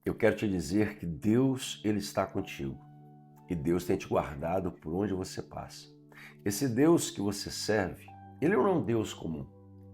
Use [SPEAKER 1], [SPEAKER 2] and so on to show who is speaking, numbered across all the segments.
[SPEAKER 1] Eu quero te dizer que Deus, Ele está contigo. E Deus tem te guardado por onde você passa. Esse Deus que você serve, Ele não é um Deus comum.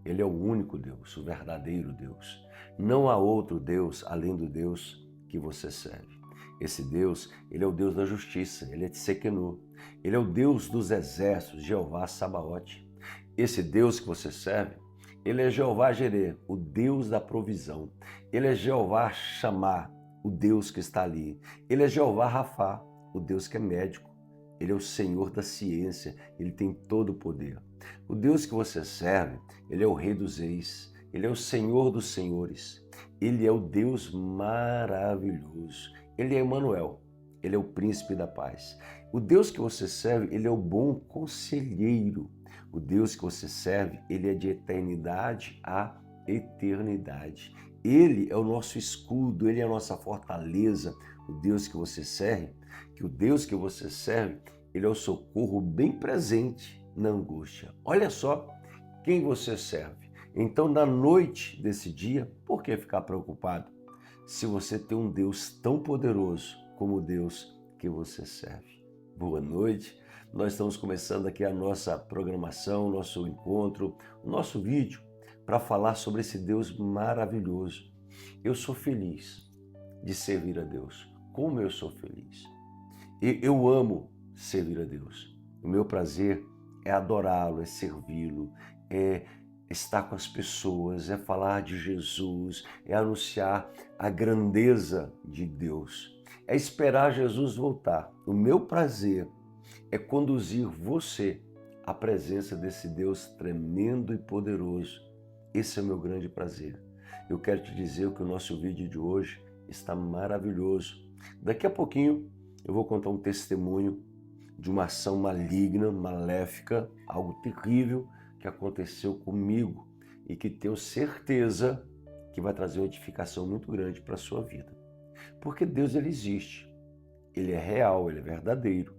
[SPEAKER 1] Ele é o único Deus, o verdadeiro Deus. Não há outro Deus além do Deus que você serve. Esse Deus, Ele é o Deus da justiça, Ele é Tsequenu. Ele é o Deus dos exércitos, Jeová Sabaote. Esse Deus que você serve, Ele é Jeová Jireh, o Deus da provisão. Ele é Jeová Shammah, o Deus que está ali. Ele é Jeová Rafá, o Deus que é médico. Ele é o Senhor da ciência, Ele tem todo o poder. O Deus que você serve, Ele é o Rei dos Reis, Ele é o Senhor dos Senhores, Ele é o Deus maravilhoso, Ele é Emanuel, Ele é o Príncipe da Paz. O Deus que você serve, Ele é o bom conselheiro. O Deus que você serve, Ele é de eternidade a eternidade. Ele é o nosso escudo, Ele é a nossa fortaleza. O Deus que você serve, Ele é o socorro bem presente na angústia. Olha só quem você serve. Então, na noite desse dia, por que ficar preocupado? Se você tem um Deus tão poderoso como o Deus que você serve. Boa noite. Nós estamos começando aqui a nossa programação, nosso encontro, o nosso vídeo para falar sobre esse Deus maravilhoso. Eu sou feliz de servir a Deus. Como eu sou feliz. Eu amo servir a Deus. O meu prazer é adorá-lo, é servi-lo, é estar com as pessoas, é falar de Jesus, é anunciar a grandeza de Deus, é esperar Jesus voltar. O meu prazer é conduzir você à presença desse Deus tremendo e poderoso. Esse é o meu grande prazer. Eu quero te dizer que o nosso vídeo de hoje está maravilhoso. Daqui a pouquinho eu vou contar um testemunho de uma ação maligna, maléfica, algo terrível que aconteceu comigo e que tenho certeza que vai trazer uma edificação muito grande para a sua vida. Porque Deus, ele existe, ele é real, ele é verdadeiro.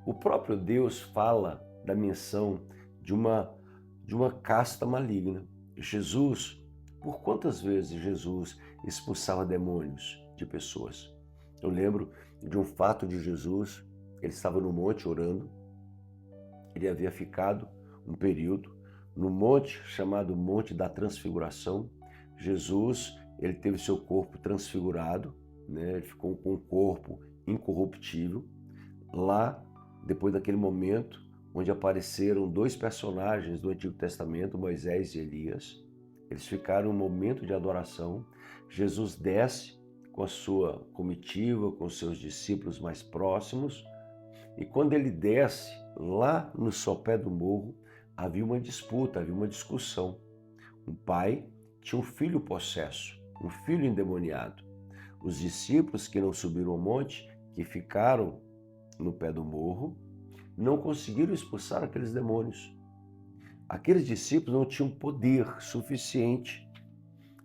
[SPEAKER 1] O próprio Deus fala da menção de uma casta maligna. Jesus, por quantas vezes Jesus expulsava demônios de pessoas? Eu lembro de um fato de Jesus, ele estava no monte orando, ele havia ficado um período no monte chamado Monte da Transfiguração. Jesus, ele teve seu corpo transfigurado, né? Ele ficou com um corpo incorruptível. Lá, depois daquele momento, onde apareceram dois personagens do Antigo Testamento, Moisés e Elias, eles ficaram um momento de adoração. Jesus desce com a sua comitiva, com os seus discípulos mais próximos, e quando ele desce, lá no sopé do morro, havia uma disputa, havia uma discussão. Um pai tinha um filho possesso, um filho endemoniado. Os discípulos que não subiram ao monte, que ficaram no pé do morro, não conseguiram expulsar aqueles demônios. Aqueles discípulos não tinham poder suficiente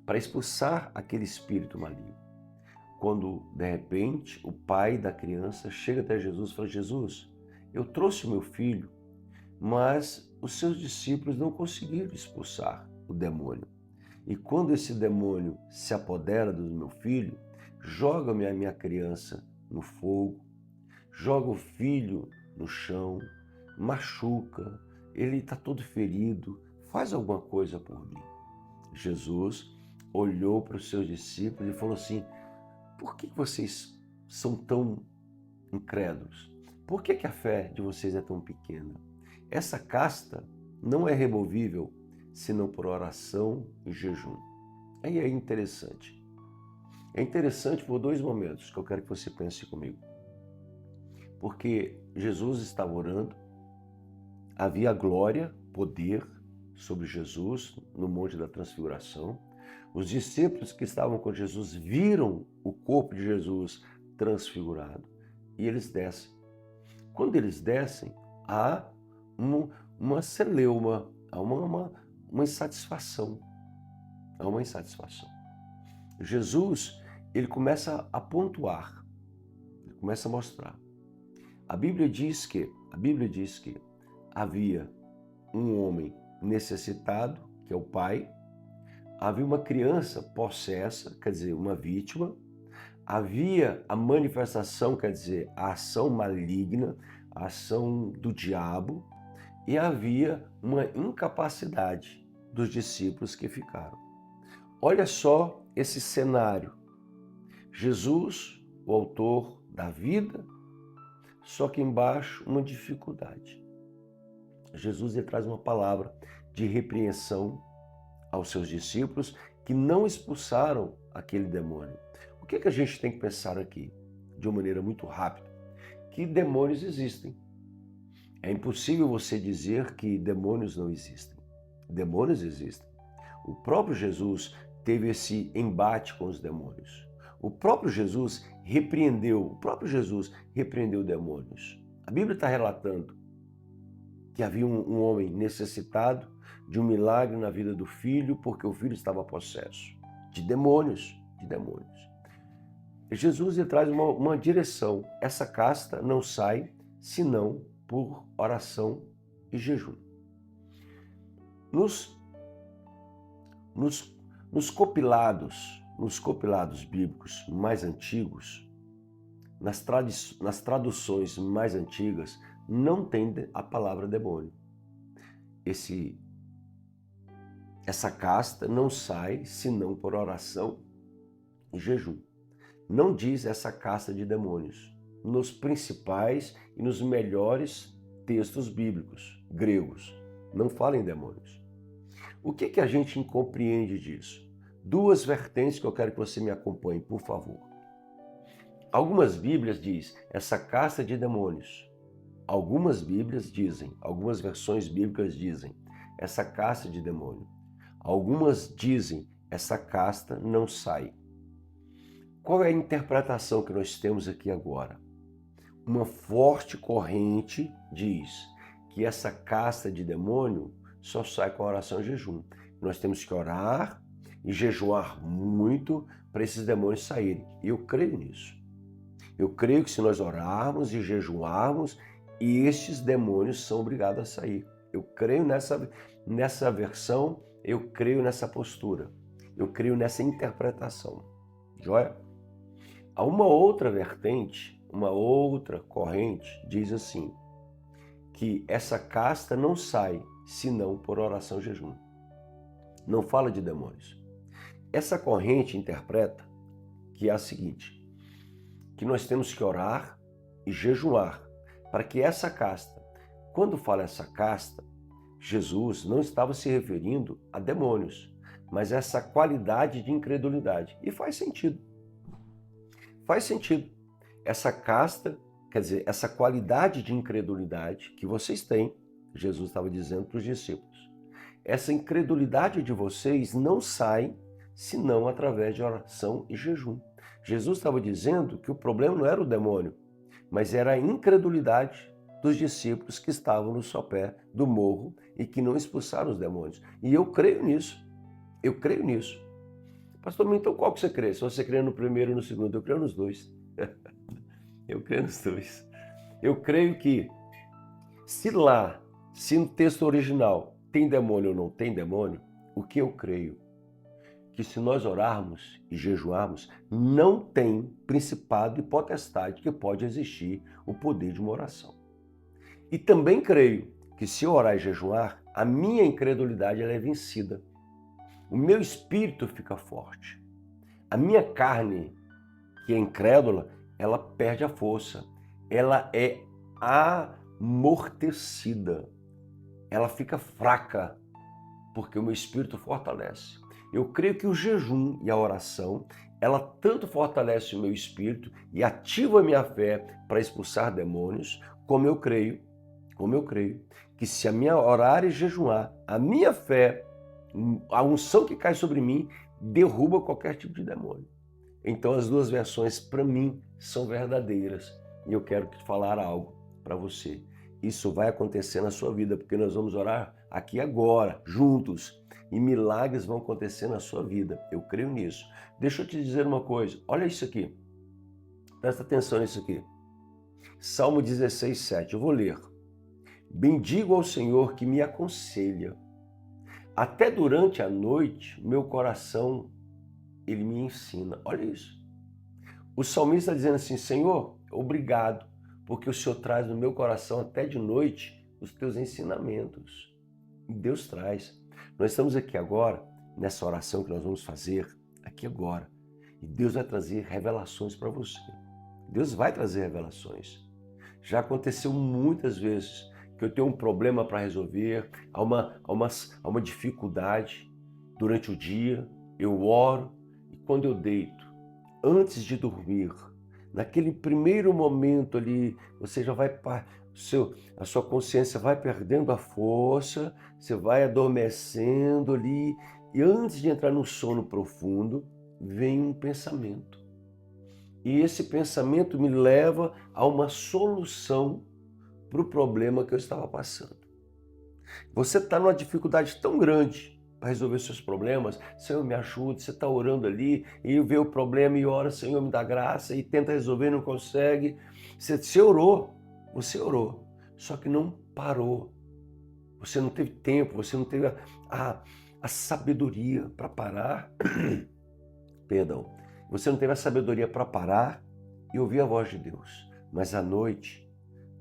[SPEAKER 1] para expulsar aquele espírito maligno. Quando, de repente, o pai da criança chega até Jesus e fala: Jesus, eu trouxe o meu filho, mas os seus discípulos não conseguiram expulsar o demônio. E quando esse demônio se apodera do meu filho, joga-me a minha criança no fogo, joga o filho no chão, machuca, ele está todo ferido, faz alguma coisa por mim. Jesus olhou para os seus discípulos e falou assim: por que vocês são tão incrédulos? Por que a fé de vocês é tão pequena? Essa casta não é removível senão por oração e jejum. Aí é interessante. É interessante por dois momentos que eu quero que você pense comigo. Porque Jesus estava orando, havia glória, poder sobre Jesus no Monte da Transfiguração. Os discípulos que estavam com Jesus viram o corpo de Jesus transfigurado e eles descem. Quando eles descem, há uma celeuma, há uma insatisfação. Há uma insatisfação. Jesus, ele começa a pontuar, ele começa a mostrar. A Bíblia diz que havia um homem necessitado, que é o pai, havia uma criança possessa, quer dizer, uma vítima, Havia a manifestação, quer dizer, a ação maligna, a ação do diabo, e havia uma incapacidade dos discípulos que ficaram. Olha só esse cenário. Jesus, o autor da vida, só que embaixo uma dificuldade. Jesus lhe traz uma palavra de repreensão aos seus discípulos que não expulsaram aquele demônio. O que a gente tem que pensar aqui, de uma maneira muito rápida? Que demônios existem. É impossível você dizer que demônios não existem. Demônios existem. O próprio Jesus teve esse embate com os demônios. O próprio Jesus repreendeu demônios. A Bíblia está relatando que havia um homem necessitado de um milagre na vida do filho, porque o filho estava possesso de demônios. Jesus lhe traz uma direção. Essa casta não sai senão por oração e jejum. Nos compilados bíblicos mais antigos, nas traduções mais antigas, não tem a palavra demônio. Essa casta não sai senão por oração e jejum. Não diz essa casta de demônios. Nos principais e nos melhores textos bíblicos gregos, não fala em demônios. O que a gente compreende disso? Duas vertentes que eu quero que você me acompanhe, por favor. Algumas Bíblias dizem essa casta de demônios. Algumas versões bíblicas dizem essa casta de demônio. Algumas dizem essa casta não sai. Qual é a interpretação que nós temos aqui agora? Uma forte corrente diz que essa casta de demônio só sai com oração e jejum. Nós temos que orar e jejuar muito para esses demônios saírem. E eu creio nisso. Eu creio que se nós orarmos e jejuarmos, estes demônios são obrigados a sair. Eu creio nessa versão, eu creio nessa postura. Eu creio nessa interpretação. Joia? Há uma outra vertente, uma outra corrente, diz assim, que essa casta não sai senão por oração e jejum. Não fala de demônios. Essa corrente interpreta que é a seguinte, que nós temos que orar e jejuar para que essa casta, quando fala essa casta, Jesus não estava se referindo a demônios, mas essa qualidade de incredulidade. E faz sentido. Faz sentido. Essa casta, quer dizer, essa qualidade de incredulidade que vocês têm, Jesus estava dizendo para os discípulos, essa incredulidade de vocês não sai senão através de oração e jejum. Jesus estava dizendo que o problema não era o demônio, mas era a incredulidade dos discípulos que estavam no sopé do morro e que não expulsaram os demônios. E eu creio nisso. Eu creio nisso. Pastor, então qual que você crê? Se você crê no primeiro ou no segundo, eu creio nos dois. Eu creio nos dois. Eu creio que se no texto original tem demônio ou não tem demônio, o que eu creio? Que se nós orarmos e jejuarmos, não tem principado e potestade que pode existir o poder de uma oração. E também creio que se eu orar e jejuar, a minha incredulidade ela é vencida. O meu espírito fica forte. A minha carne, que é incrédula, ela perde a força. Ela é amortecida. Ela fica fraca, porque o meu espírito fortalece. Eu creio que o jejum e a oração, ela tanto fortalece o meu espírito e ativa a minha fé para expulsar demônios, como eu creio que se a minha orar e jejuar, a minha fé, a unção que cai sobre mim, derruba qualquer tipo de demônio. Então as duas versões, para mim, são verdadeiras. E eu quero falar algo para você. Isso vai acontecer na sua vida, porque nós vamos orar aqui agora, juntos. E milagres vão acontecer na sua vida. Eu creio nisso. Deixa eu te dizer uma coisa. Olha isso aqui. Presta atenção nisso aqui. Salmo 16, 7. Eu vou ler. Bendigo ao Senhor que me aconselha. Até durante a noite, meu coração, ele me ensina. Olha isso. O salmista está dizendo assim, Senhor, obrigado, porque o Senhor traz no meu coração até de noite os teus ensinamentos. E Deus traz. Nós estamos aqui agora, nessa oração que nós vamos fazer, aqui agora. E Deus vai trazer revelações para você. Deus vai trazer revelações. Já aconteceu muitas vezes que eu tenho um problema para resolver, há uma dificuldade durante o dia, eu oro e quando eu deito, antes de dormir, naquele primeiro momento ali, você já vai, a sua consciência vai perdendo a força, você vai adormecendo ali e antes de entrar no sono profundo, vem um pensamento. E esse pensamento me leva a uma solução para o problema que eu estava passando. Você está numa dificuldade tão grande para resolver seus problemas, Senhor, me ajude, você está orando ali e vê o problema e ora, Senhor, me dá graça e tenta resolver, não consegue. Você orou, só que não parou. Você não teve tempo, você não teve a sabedoria para parar. Perdão. Você não teve a sabedoria para parar e ouvir a voz de Deus. Mas à noite,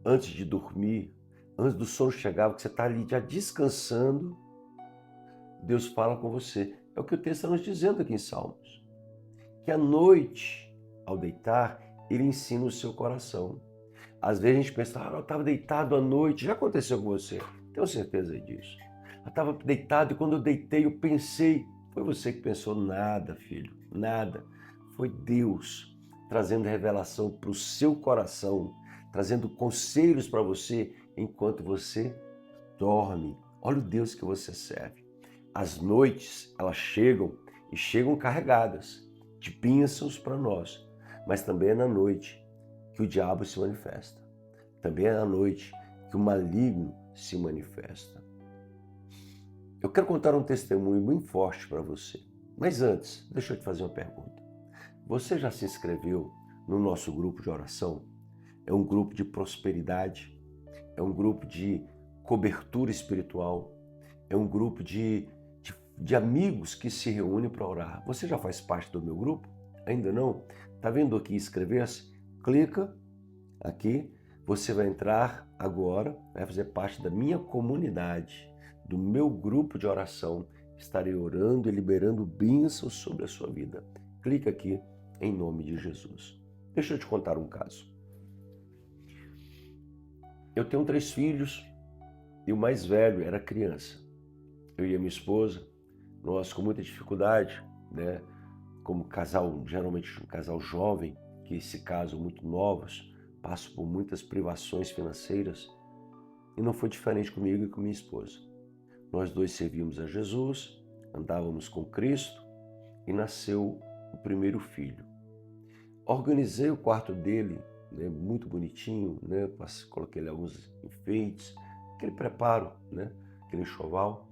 [SPEAKER 1] antes de dormir, antes do sono chegar, que você está ali já descansando, Deus fala com você. É o que o texto está nos dizendo aqui em Salmos. Que à noite, ao deitar, Ele ensina o seu coração. Às vezes a gente pensa, eu estava deitado à noite. Já aconteceu com você? Tenho certeza disso. Eu estava deitado e quando eu deitei, eu pensei. Foi você que pensou? Nada, filho, nada. Foi Deus trazendo revelação para o seu coração, trazendo conselhos para você enquanto você dorme. Olha o Deus que você serve. As noites, elas chegam e chegam carregadas de bênçãos para nós, mas também é na noite que o diabo se manifesta. Também é na noite que o maligno se manifesta. Eu quero contar um testemunho bem forte para você. Mas antes, deixa eu te fazer uma pergunta. Você já se inscreveu no nosso grupo de oração? É um grupo de prosperidade, é um grupo de cobertura espiritual, é um grupo de amigos que se reúnem para orar. Você já faz parte do meu grupo? Ainda não? Está vendo aqui inscrever-se? Clica aqui, você vai entrar agora, vai fazer parte da minha comunidade, do meu grupo de oração. Estarei orando e liberando bênçãos sobre a sua vida. Clica aqui em nome de Jesus. Deixa eu te contar um caso. Eu tenho 3 filhos e o mais velho era criança. Eu e a minha esposa, nós com muita dificuldade, né? Como casal, geralmente um casal jovem, que se casam muito novos, passam por muitas privações financeiras e não foi diferente comigo e com minha esposa. Nós dois servíamos a Jesus, andávamos com Cristo e nasceu o primeiro filho. Organizei o quarto dele, né, muito bonitinho, né, coloquei alguns enfeites, aquele preparo, né, aquele enxoval,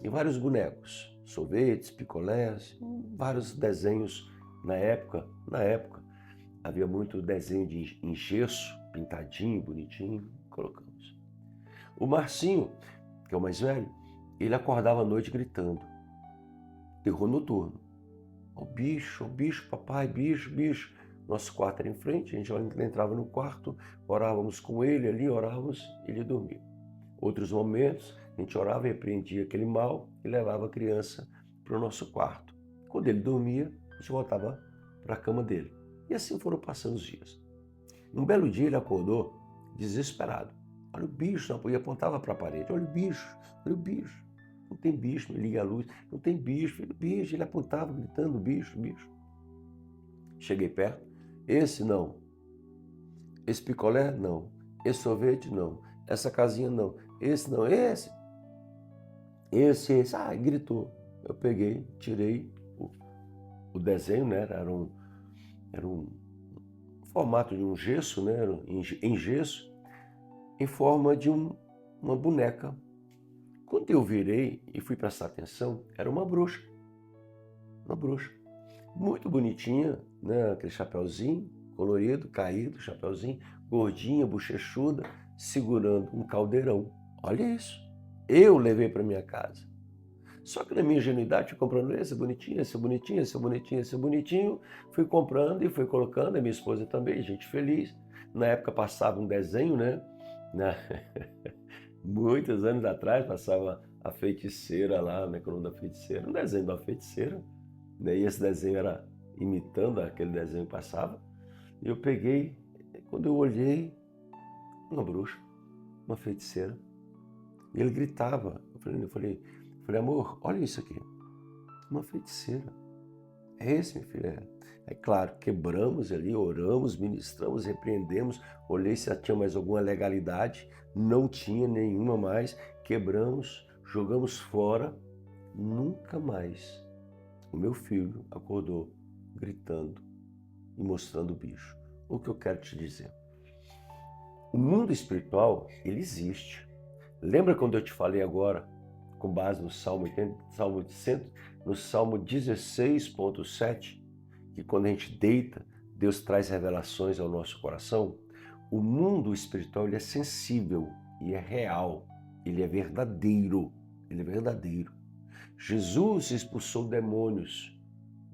[SPEAKER 1] e vários bonecos, sorvetes, picolés, vários desenhos na época. Havia muito desenho em gesso, pintadinho, bonitinho, colocamos. O Marcinho, que é o mais velho, ele acordava à noite gritando. Terror noturno. Ó bicho, papai, bicho, bicho. Nosso quarto era em frente, a gente entrava no quarto, orávamos com ele ali, orávamos, ele dormia. Outros momentos, a gente orava e repreendia aquele mal e levava a criança para o nosso quarto. Quando ele dormia, a gente voltava para a cama dele. E assim foram passando os dias. Um belo dia ele acordou desesperado. Olha o bicho, e apontava para a parede. Olha o bicho. Não tem bicho, ele liga a luz. Não tem bicho, ele apontava gritando, bicho. Cheguei perto. Esse não. Esse picolé não. Esse sorvete não. Essa casinha não. Esse não. Esse. Ah, gritou. Eu peguei, tirei o desenho, né? Era um formato de um gesso, né? Em gesso, em forma de uma boneca. Quando eu virei e fui prestar atenção, era uma bruxa. Muito bonitinha, né? Aquele chapeuzinho colorido, caído, chapeuzinho, gordinha, bochechuda, segurando um caldeirão. Olha isso. Eu levei para minha casa. Só que na minha ingenuidade fui comprando esse bonitinho, esse bonitinho, esse bonitinho, esse bonitinho. Fui comprando e fui colocando, a minha esposa também, gente feliz. Na época passava um desenho, né? Na- Muitos anos atrás passava a feiticeira lá, né? Coluna da feiticeira, um desenho da feiticeira, né? E esse desenho era imitando aquele desenho que passava. E eu peguei, quando eu olhei, uma bruxa, uma feiticeira. E ele gritava. Eu falei, amor, olha isso aqui. Uma feiticeira. É esse, minha filha? É claro, quebramos ali, oramos, ministramos, repreendemos. Olhei se tinha mais alguma legalidade. Não tinha nenhuma mais. Quebramos, jogamos fora. Nunca mais o meu filho acordou gritando e mostrando o bicho. O que eu quero te dizer? O mundo espiritual, ele existe. Lembra quando eu te falei agora, com base no Salmo 80, no Salmo 16,7, que quando a gente deita, Deus traz revelações ao nosso coração? O mundo espiritual, ele é sensível e é real. Ele é verdadeiro. Ele é verdadeiro. Jesus expulsou demônios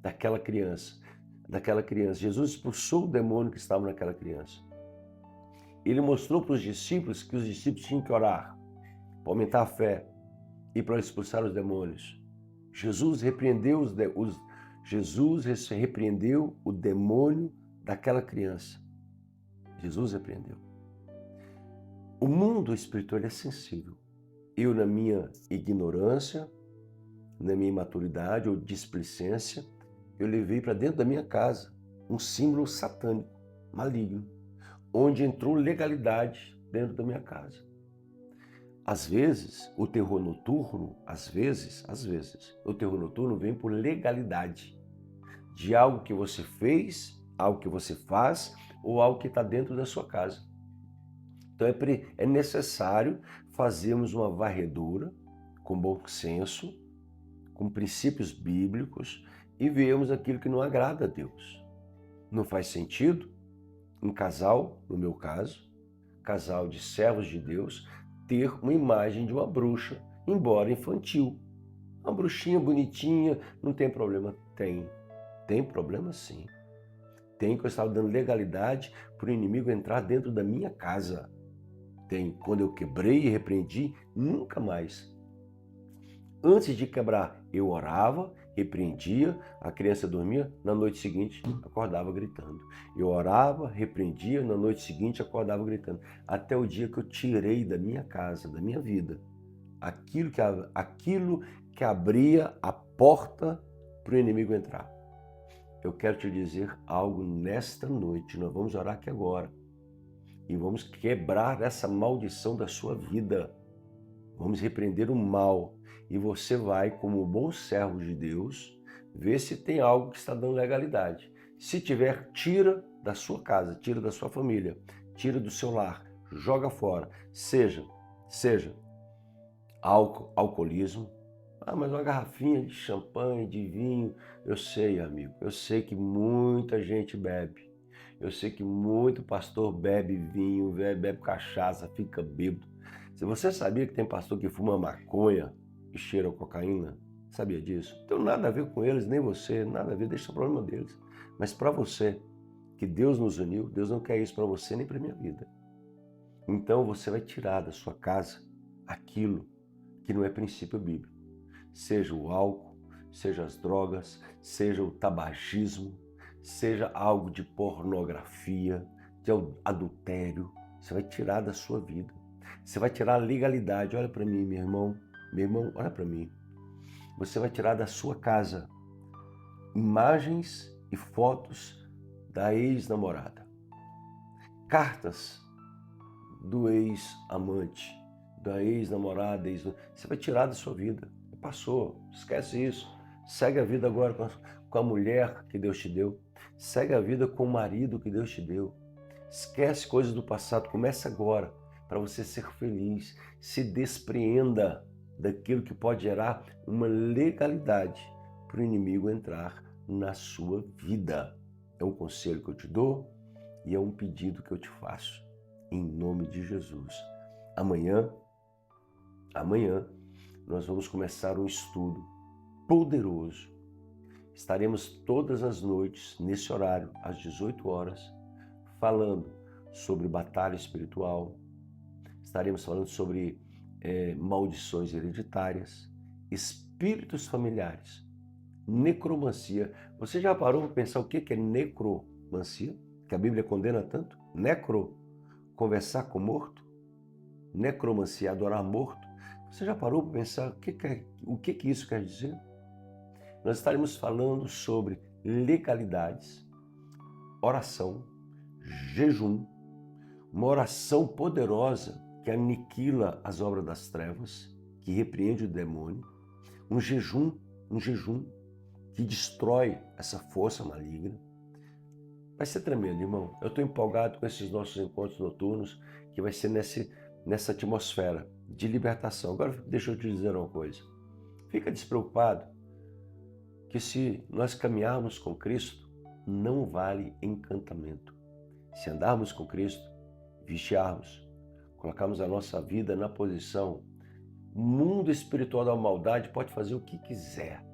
[SPEAKER 1] daquela criança. Jesus expulsou o demônio que estava naquela criança. Ele mostrou para os discípulos que os discípulos tinham que orar para aumentar a fé e para expulsar os demônios. Jesus repreendeu o demônio daquela criança. Jesus repreendeu. O mundo espiritual é sensível. Eu, na minha ignorância, na minha imaturidade ou displicência, eu levei para dentro da minha casa um símbolo satânico, maligno, onde entrou legalidade dentro da minha casa. Às vezes, o terror noturno, o terror noturno vem por legalidade de algo que você fez, algo que você faz ou algo que está dentro da sua casa. Então é necessário fazermos uma varredura com bom senso, com princípios bíblicos e vermos aquilo que não agrada a Deus. Não faz sentido um casal, no meu caso, casal de servos de Deus, ter uma imagem de uma bruxa, embora infantil. Uma bruxinha bonitinha, não tem problema? Tem problema sim. Tem que eu estava dando legalidade para o inimigo entrar dentro da minha casa. Tem. Quando eu quebrei e repreendi, nunca mais. Antes de quebrar, eu orava, repreendia, a criança dormia, na noite seguinte acordava gritando. Eu orava, repreendia, na noite seguinte acordava gritando. Até o dia que eu tirei da minha casa, da minha vida, aquilo que abria a porta para o inimigo entrar. Eu quero te dizer algo nesta noite, nós vamos orar aqui agora e vamos quebrar essa maldição da sua vida. Vamos repreender o mal. E você vai, como bom servo de Deus, ver se tem algo que está dando legalidade. Se tiver, tira da sua casa, tira da sua família, tira do seu lar, joga fora. Seja alcoolismo. Mas uma garrafinha de champanhe, de vinho, eu sei, amigo, eu sei que muita gente bebe. Eu sei que muito pastor bebe vinho, bebe cachaça, fica bêbado. Se você sabia que tem pastor que fuma maconha e cheira cocaína, sabia disso? Não tem nada a ver com eles, nem você, nada a ver, deixa o problema deles. Mas para você, que Deus nos uniu, Deus não quer isso para você nem para minha vida. Então você vai tirar da sua casa aquilo que não é princípio bíblico. Seja o álcool, seja as drogas, seja o tabagismo, seja algo de pornografia, de adultério. Você vai tirar da sua vida. Você vai tirar a legalidade. Olha para mim, meu irmão, olha para mim. Você vai tirar da sua casa imagens e fotos da ex-namorada, cartas do ex-amante, da ex-namorada, você vai tirar da sua vida. Passou, esquece isso. Segue a vida agora com a mulher que Deus te deu. Segue a vida com o marido que Deus te deu. Esquece coisas do passado, começa agora para você ser feliz. Se despreenda daquilo que pode gerar uma legalidade para o inimigo entrar na sua vida. É um conselho que eu te dou e é um pedido que eu te faço. Em nome de Jesus. Amanhã, nós vamos começar um estudo poderoso. Estaremos todas as noites, nesse horário, às 18 horas, falando sobre batalha espiritual. Estaremos falando sobre maldições hereditárias, espíritos familiares, necromancia. Você já parou para pensar o que é necromancia? Que a Bíblia condena tanto? Necro, conversar com morto. Necromancia, adorar morto. Você já parou para pensar o que isso quer dizer? Nós estaremos falando sobre legalidades, oração, jejum, uma oração poderosa que aniquila as obras das trevas, que repreende o demônio, um jejum que destrói essa força maligna. Vai ser tremendo, irmão. Eu estou empolgado com esses nossos encontros noturnos, que vai ser nessa atmosfera de libertação. Agora, deixa eu te dizer uma coisa. Fica despreocupado que se nós caminharmos com Cristo, não vale encantamento. Se andarmos com Cristo, vigiarmos, colocarmos a nossa vida na posição, o mundo espiritual da maldade pode fazer o que quiser,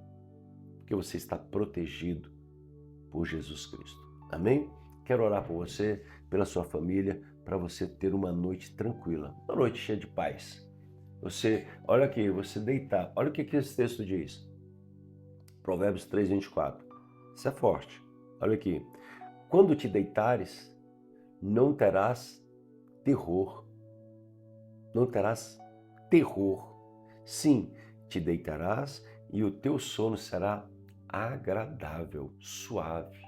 [SPEAKER 1] porque você está protegido por Jesus Cristo. Amém? Quero orar por você, pela sua família, para você ter uma noite tranquila, uma noite cheia de paz. Olha aqui, você deitar, olha o que esse texto diz. Provérbios 3, 24. Isso é forte. Olha aqui. Quando te deitares, não terás terror. Não terás terror. Sim, te deitarás e o teu sono será agradável, suave.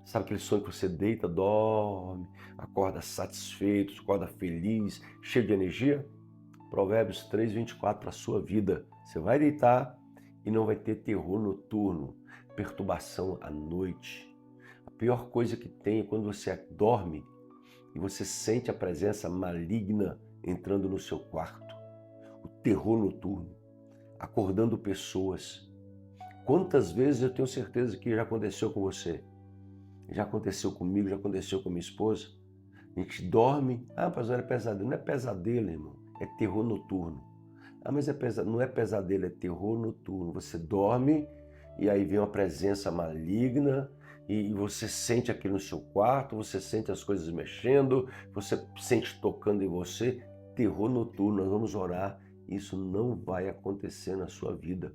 [SPEAKER 1] Sabe aquele sonho que você deita, dorme, acorda satisfeito, acorda feliz, cheio de energia? Provérbios 3, 24 para a sua vida. Você vai deitar e não vai ter terror noturno, perturbação à noite. A pior coisa que tem é quando você dorme e você sente a presença maligna entrando no seu quarto. O terror noturno, acordando pessoas. Quantas vezes eu tenho certeza que já aconteceu com você? Já aconteceu comigo, já aconteceu com minha esposa. A gente dorme, mas não é pesadelo. Não é pesadelo, irmão, é terror noturno. Mas não é pesadelo, é terror noturno. Você dorme e aí vem uma presença maligna e você sente aquilo no seu quarto, você sente as coisas mexendo, você sente tocando em você. Terror noturno, nós vamos orar. Isso não vai acontecer na sua vida.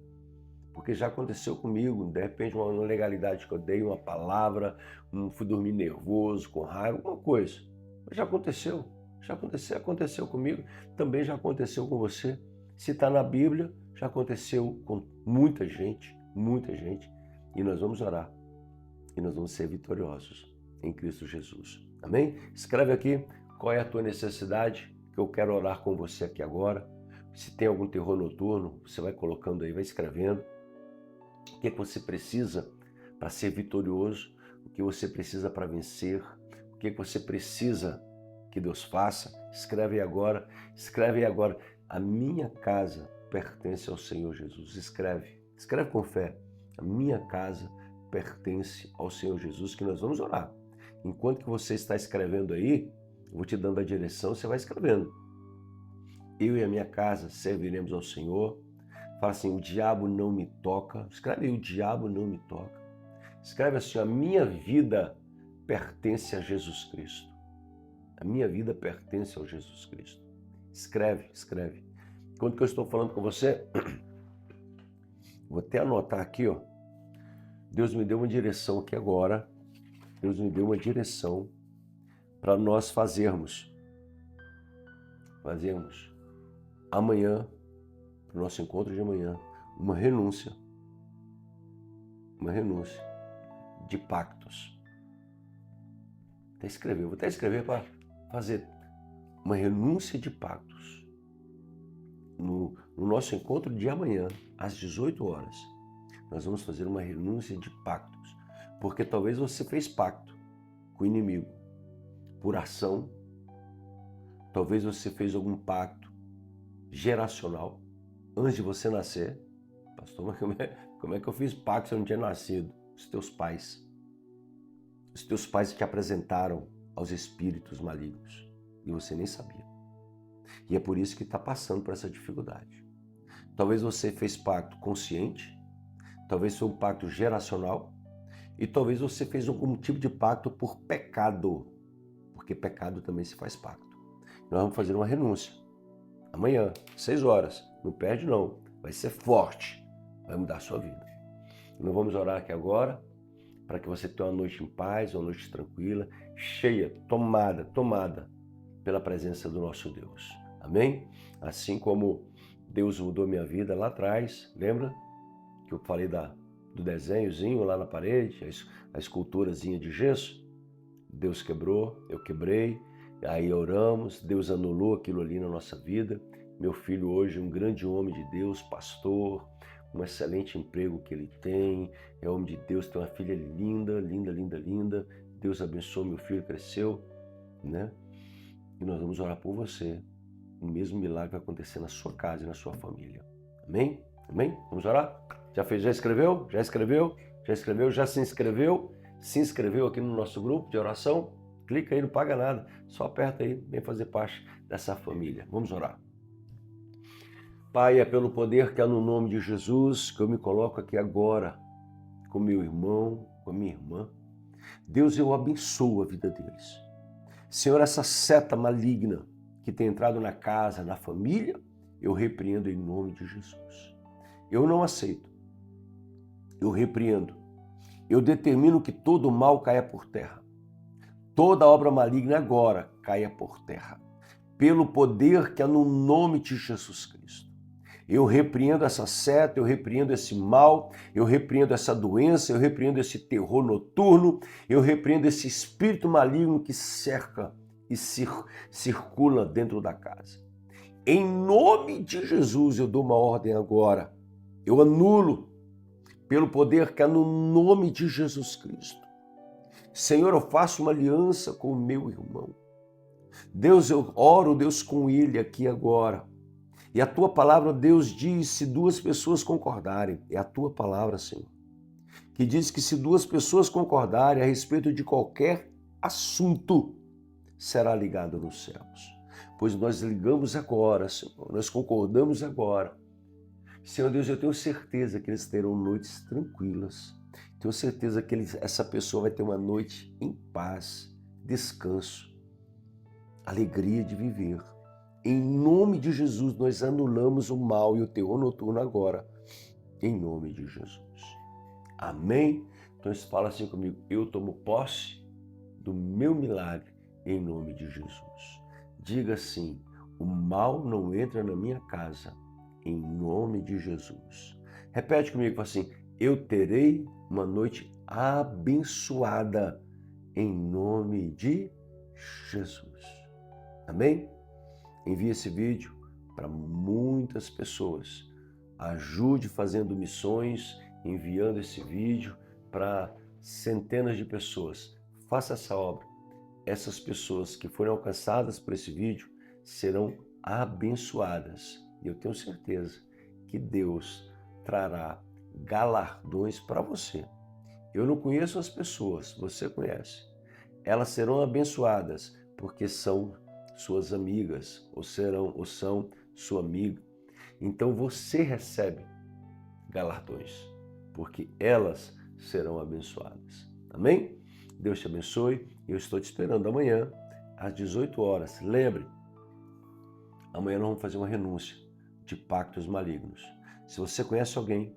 [SPEAKER 1] Porque já aconteceu comigo, de repente uma legalidade que eu dei, uma palavra, fui dormir nervoso, com raiva, alguma coisa. Mas já aconteceu comigo, também já aconteceu com você. Se está na Bíblia, já aconteceu com muita gente, e nós vamos orar, e nós vamos ser vitoriosos em Cristo Jesus. Amém? Escreve aqui qual é a tua necessidade, que eu quero orar com você aqui agora. Se tem algum terror noturno, você vai colocando aí, vai escrevendo. O que você precisa para ser vitorioso, o que você precisa para vencer, o que você precisa que Deus faça. Escreve aí agora. A minha casa pertence ao Senhor Jesus. Escreve com fé. A minha casa pertence ao Senhor Jesus, que nós vamos orar. Enquanto que você está escrevendo aí, eu vou te dando a direção, você vai escrevendo. Eu e a minha casa serviremos ao Senhor. Fala assim, o diabo não me toca. Escreve aí, o diabo não me toca. Escreve assim, a minha vida pertence a Jesus Cristo. A minha vida pertence ao Jesus Cristo. Escreve. Enquanto que eu estou falando com você, vou até anotar aqui, ó. Deus me deu uma direção aqui agora. Deus me deu uma direção para nós fazermos amanhã, para o nosso encontro de amanhã, uma renúncia de pactos. Vou até escrever para fazer uma renúncia de pactos. No nosso encontro de amanhã, às 18 horas, nós vamos fazer uma renúncia de pactos. Porque talvez você fez pacto com o inimigo por ação, talvez você fez algum pacto geracional antes de você nascer. Pastor, mas como é que eu fiz pacto se eu não tinha nascido? Os teus pais te apresentaram aos espíritos malignos e você nem sabia. E é por isso que está passando por essa dificuldade. Talvez você fez pacto consciente, talvez foi um pacto geracional, e talvez você fez algum tipo de pacto por pecado, porque pecado também se faz pacto. Nós vamos fazer uma renúncia. Amanhã, 6 horas. Não perde não. Vai ser forte. Vai mudar a sua vida. Nós vamos orar aqui agora para que você tenha uma noite em paz, uma noite tranquila, cheia, tomada pela presença do nosso Deus. Amém? Assim como Deus mudou minha vida lá atrás, lembra que eu falei do desenhozinho lá na parede, a esculturazinha de gesso? Deus quebrou, eu quebrei, aí oramos, Deus anulou aquilo ali na nossa vida. Meu filho hoje, um grande homem de Deus, pastor, um excelente emprego que ele tem, é homem de Deus, tem uma filha linda, linda, linda, linda. Deus abençoou, meu filho cresceu, né? E nós vamos orar por você. O mesmo milagre vai acontecer na sua casa e na sua família. Amém? Amém? Vamos orar? Já fez? Já escreveu? Já escreveu? Já escreveu? Já se inscreveu? Se inscreveu aqui no nosso grupo de oração? Clica aí, não paga nada. Só aperta aí, vem fazer parte dessa família. Vamos orar. Pai, é pelo poder que há no nome de Jesus que eu me coloco aqui agora com meu irmão, com a minha irmã. Deus, eu abençoo a vida deles. Senhor, essa seta maligna que tem entrado na casa, na família, eu repreendo em nome de Jesus. Eu não aceito. Eu repreendo. Eu determino que todo mal caia por terra. Toda obra maligna agora caia por terra. Pelo poder que há no nome de Jesus Cristo. Eu repreendo essa seta, eu repreendo esse mal, eu repreendo essa doença, eu repreendo esse terror noturno, eu repreendo esse espírito maligno que cerca e circula dentro da casa. Em nome de Jesus, eu dou uma ordem agora. Eu anulo pelo poder que há no nome de Jesus Cristo. Senhor, eu faço uma aliança com o meu irmão. Deus, eu oro, Deus, com ele aqui agora. E a tua palavra, Deus, diz, se duas pessoas concordarem, é a tua palavra, Senhor, que diz que se duas pessoas concordarem a respeito de qualquer assunto, será ligado nos céus. Pois nós ligamos agora, Senhor, nós concordamos agora. Senhor Deus, eu tenho certeza que eles terão noites tranquilas, tenho certeza que essa pessoa vai ter uma noite em paz, descanso, alegria de viver. Em nome de Jesus, nós anulamos o mal e o terror noturno agora. Em nome de Jesus. Amém? Então, fala assim comigo. Eu tomo posse do meu milagre em nome de Jesus. Diga assim, o mal não entra na minha casa em nome de Jesus. Repete comigo, fala assim, eu terei uma noite abençoada em nome de Jesus. Amém? Envie esse vídeo para muitas pessoas. Ajude fazendo missões, enviando esse vídeo para centenas de pessoas. Faça essa obra. Essas pessoas que forem alcançadas por esse vídeo serão abençoadas. E eu tenho certeza que Deus trará galardões para você. Eu não conheço as pessoas, você conhece. Elas serão abençoadas porque são suas amigas, ou são sua amiga. Então você recebe galardões, porque elas serão abençoadas. Amém? Deus te abençoe. Eu estou te esperando amanhã, às 18 horas. Lembre, amanhã nós vamos fazer uma renúncia de pactos malignos. Se você conhece alguém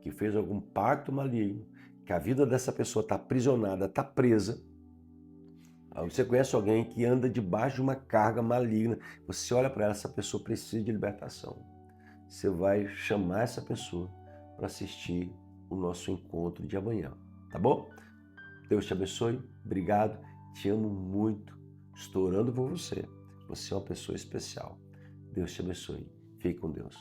[SPEAKER 1] que fez algum pacto maligno, que a vida dessa pessoa está aprisionada, está presa, você conhece alguém que anda debaixo de uma carga maligna, você olha para ela, essa pessoa precisa de libertação. Você vai chamar essa pessoa para assistir o nosso encontro de amanhã, tá bom? Deus te abençoe, obrigado, te amo muito, estou orando por você. Você é uma pessoa especial. Deus te abençoe, fique com Deus.